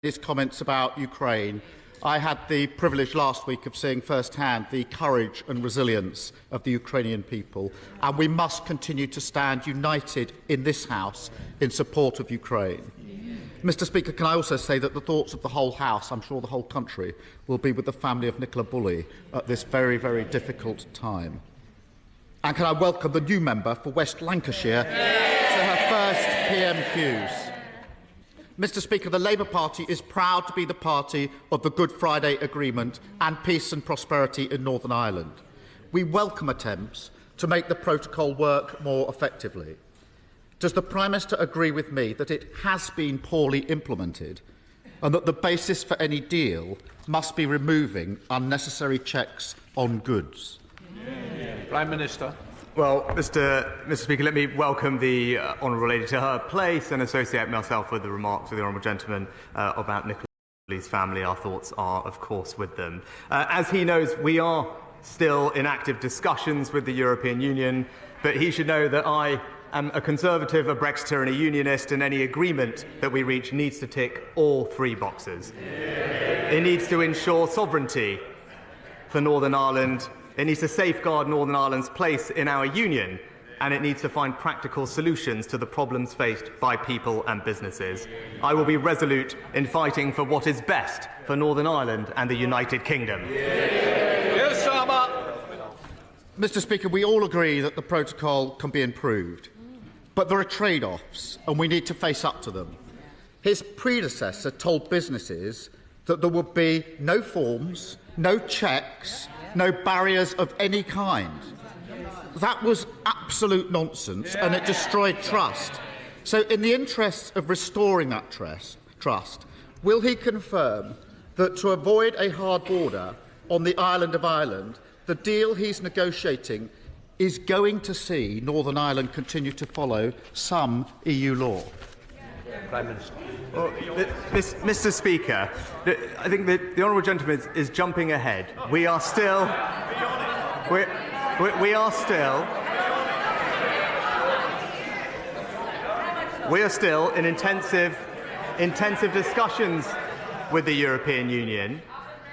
his comments about Ukraine, I had the privilege last week of seeing firsthand the courage and resilience of the Ukrainian people, and we must continue to stand united in this House in support of Ukraine. Mr Speaker, can I also say that the thoughts of the whole House, I'm sure the whole country, will be with the family of Nicola Bulley at this very, very difficult time. And can I welcome the new member for West Lancashire to her first PMQs. Mr Speaker, the Labour Party is proud to be the party of the Good Friday Agreement and peace and prosperity in Northern Ireland. We welcome attempts to make the protocol work more effectively. Does the Prime Minister agree with me that it has been poorly implemented and that the basis for any deal must be removing unnecessary checks on goods? Prime Minister. Well, Mr Speaker, let me welcome the honourable lady to her place and associate myself with the remarks of the honourable gentleman about Nicola Bulley's family. Our thoughts are, of course, with them. As he knows, we are still in active discussions with the European Union, but he should know that I am a Conservative, a Brexiter and a Unionist, and any agreement that we reach needs to tick all three boxes. It needs to ensure sovereignty for Northern Ireland. It needs to safeguard Northern Ireland's place in our union, and it needs to find practical solutions to the problems faced by people and businesses. I will be resolute in fighting for what is best for Northern Ireland and the United Kingdom. Yes, Mr Speaker, we all agree that the protocol can be improved, but there are trade-offs and we need to face up to them. His predecessor told businesses that there would be no forms, no checks, no barriers of any kind. That was absolute nonsense and it destroyed trust. So in the interests of restoring that trust, will he confirm that to avoid a hard border on the island of Ireland, the deal he's negotiating is going to see Northern Ireland continue to follow some EU law? Prime Minister. Well, Mr Speaker, I think that the honourable gentleman is jumping ahead. We are still in intensive discussions with the European Union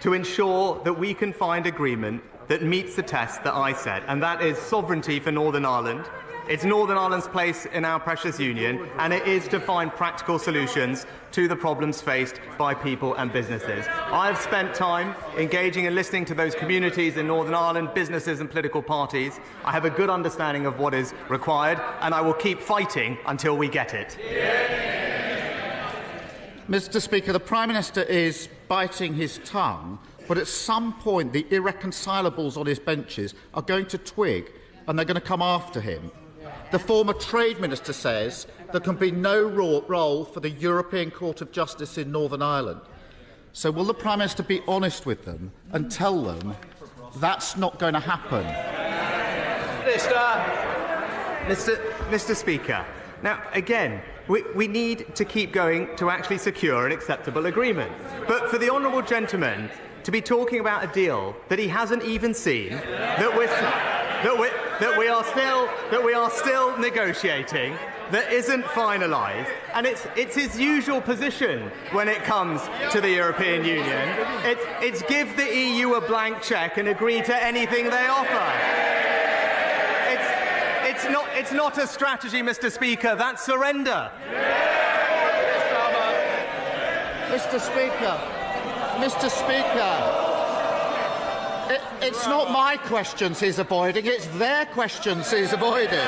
to ensure that we can find agreement that meets the test that I set, and that is sovereignty for Northern Ireland. It's Northern Ireland's place in our precious union, and it is to find practical solutions to the problems faced by people and businesses. I have spent time engaging and listening to those communities in Northern Ireland, businesses and political parties. I have a good understanding of what is required, and I will keep fighting until we get it. Mr Speaker, the Prime Minister is biting his tongue, but at some point the irreconcilables on his benches are going to twig and they're going to come after him. The former Trade Minister says there can be no role for the European Court of Justice in Northern Ireland. So will the Prime Minister be honest with them and tell them that's not going to happen? Mr Speaker, now again, we need to keep going to actually secure an acceptable agreement. But for the honourable gentleman to be talking about a deal that he hasn't even seen, that we are still negotiating, that isn't finalised, and it's his usual position when it comes to the European Union. It's give the EU a blank cheque and agree to anything they offer. It's not a strategy, Mr Speaker, that's surrender. Mr Speaker, it's not my questions he's avoiding, it's their questions he's avoiding.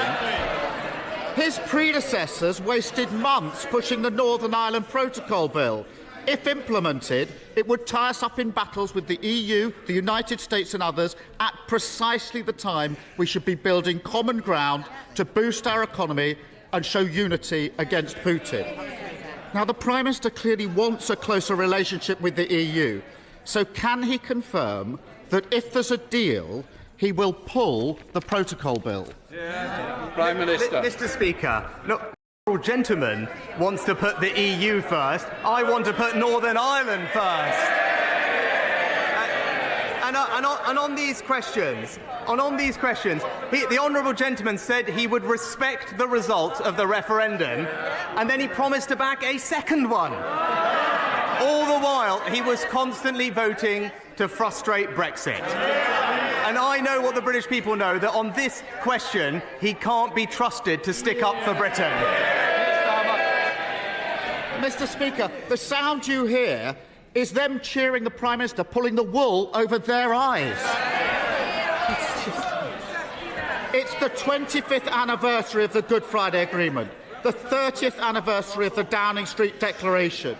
His predecessors wasted months pushing the Northern Ireland Protocol Bill. If implemented, it would tie us up in battles with the EU, the United States and others at precisely the time we should be building common ground to boost our economy and show unity against Putin. Now, the Prime Minister clearly wants a closer relationship with the EU, so can he confirm that if there's a deal, he will pull the Protocol Bill? Prime Minister. Mr Speaker, look, the gentleman wants to put the EU first. I want to put Northern Ireland first. And on these questions, the honourable gentleman said he would respect the result of the referendum, and then he promised to back a second one. All Well, he was constantly voting to frustrate Brexit. And I know what the British people know, that on this question, he can't be trusted to stick up for Britain. Mr. Speaker, the sound you hear is them cheering the Prime Minister, pulling the wool over their eyes. It's the 25th anniversary of the Good Friday Agreement, the 30th anniversary of the Downing Street Declaration.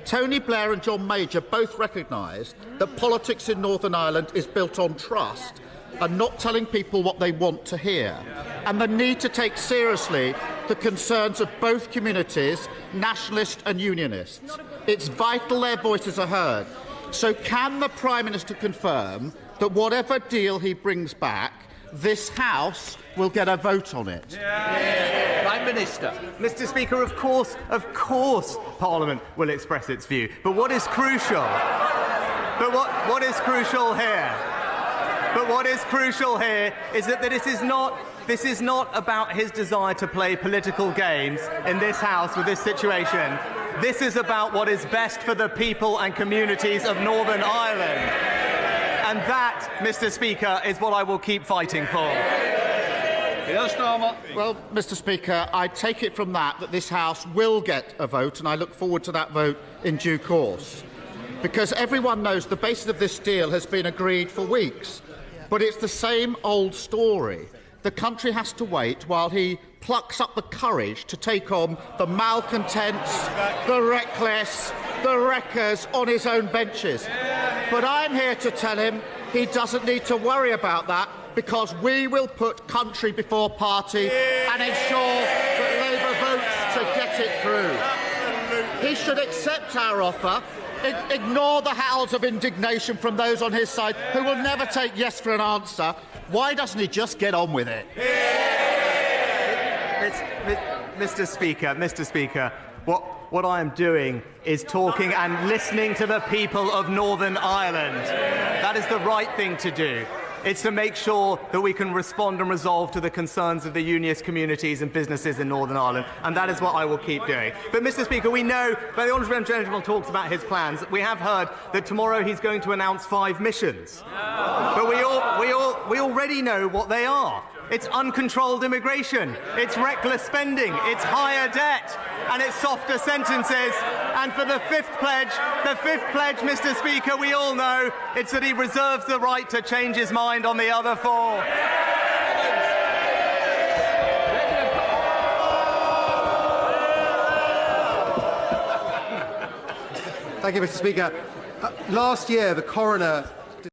Tony Blair and John Major both recognised that politics in Northern Ireland is built on trust and not telling people what they want to hear, and the need to take seriously the concerns of both communities, nationalists and unionists. It's vital their voices are heard. So can the Prime Minister confirm that whatever deal he brings back, this House will get a vote on it? Prime Minister. Mr. Speaker, of course, Parliament will express its view. But what is crucial? What is crucial here? But what is crucial here is that this is not about his desire to play political games in this House with this situation. This is about what is best for the people and communities of Northern Ireland. And that, Mr. Speaker, is what I will keep fighting for. Well, Mr. Speaker, I take it from that this House will get a vote, and I look forward to that vote in due course. Because everyone knows the basis of this deal has been agreed for weeks. But it's the same old story. The country has to wait while he plucks up the courage to take on the malcontents, the reckless, the wreckers on his own benches. But I'm here to tell him he doesn't need to worry about that, because we will put country before party and ensure that Labour votes to get it through. He should accept our offer, ignore the howls of indignation from those on his side who will never take yes for an answer. Why doesn't he just get on with it? Mr. Speaker, what I am doing is talking and listening to the people of Northern Ireland. That is the right thing to do. It's to make sure that we can respond and resolve to the concerns of the unionist communities and businesses in Northern Ireland, and that is what I will keep doing. But, Mr. Speaker, we know, but the Honourable Gentleman talks about his plans. We have heard that tomorrow he's going to announce 5 missions. But we already know what they are. It's uncontrolled immigration, it's reckless spending, it's higher debt, and it's softer sentences. And for the fifth pledge, Mr. Speaker, we all know it's that he reserves the right to change his mind on the other 4. Thank you, Mr. Speaker. Last year, the coroner